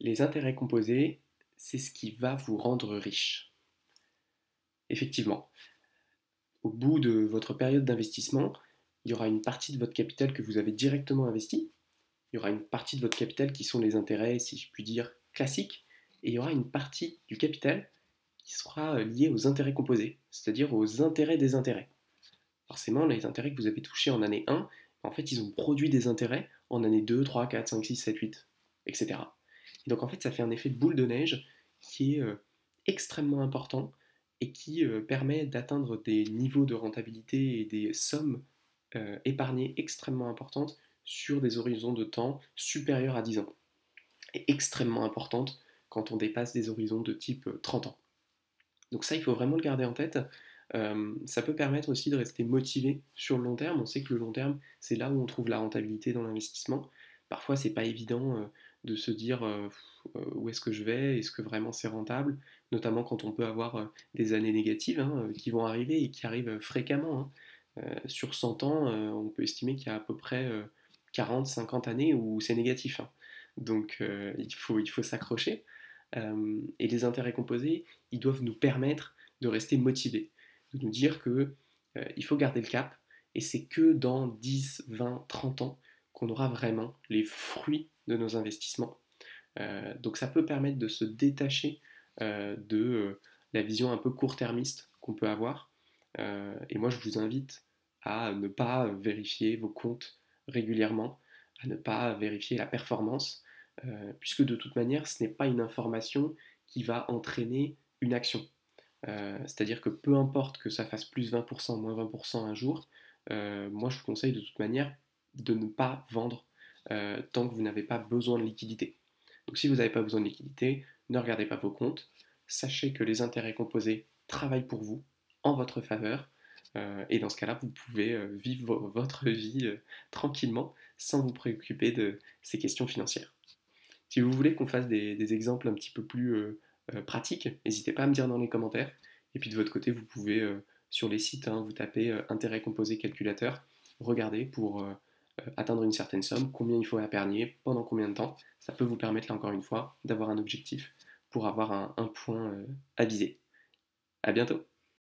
Les intérêts composés, c'est ce qui va vous rendre riche. Effectivement, au bout de votre période d'investissement, il y aura une partie de votre capital que vous avez directement investi, il y aura une partie de votre capital qui sont les intérêts, si je puis dire, classiques, et il y aura une partie du capital qui sera liée aux intérêts composés, c'est-à-dire aux intérêts des intérêts. Forcément, les intérêts que vous avez touchés en année 1, en fait, ils ont produit des intérêts en année 2, 3, 4, 5, 6, 7, 8, etc. Et donc, en fait, ça fait un effet de boule de neige qui est extrêmement important et qui permet d'atteindre des niveaux de rentabilité et des sommes épargnées extrêmement importantes sur des horizons de temps supérieurs à 10 ans. Et extrêmement importantes quand on dépasse des horizons de type 30 ans. Donc ça, il faut vraiment le garder en tête. Ça peut permettre aussi de rester motivé sur le long terme. On sait que le long terme, c'est là où on trouve la rentabilité dans l'investissement. Parfois, c'est pas évident de se dire où est-ce que je vais, est-ce que vraiment c'est rentable, notamment quand on peut avoir des années négatives qui vont arriver et qui arrivent fréquemment. Sur 100 ans, on peut estimer qu'il y a à peu près 40-50 années où c'est négatif. Donc il faut s'accrocher. Et les intérêts composés, ils doivent nous permettre de rester motivés, de nous dire que il faut garder le cap, et c'est que dans 10, 20, 30 ans qu'on aura vraiment les fruits de nos investissements. Donc ça peut permettre de se détacher de la vision un peu court-termiste qu'on peut avoir. Et moi, je vous invite à ne pas vérifier vos comptes régulièrement, à ne pas vérifier la performance, puisque de toute manière, ce n'est pas une information qui va entraîner une action. C'est-à-dire que peu importe que ça fasse plus 20%, moins 20% un jour, moi je vous conseille de toute manière de ne pas vendre tant que vous n'avez pas besoin de liquidité. Donc si vous n'avez pas besoin de liquidité, ne regardez pas vos comptes, sachez que les intérêts composés travaillent pour vous, en votre faveur, et dans ce cas-là, vous pouvez vivre votre vie tranquillement sans vous préoccuper de ces questions financières. Si vous voulez qu'on fasse des exemples un petit peu plus pratiques, n'hésitez pas à me dire dans les commentaires. Et puis de votre côté, vous pouvez sur les sites, vous tapez intérêt composé calculateur, regardez pour atteindre une certaine somme, combien il faut épargner, pendant combien de temps. Ça peut vous permettre là encore une fois d'avoir un objectif pour avoir un point à viser. À bientôt.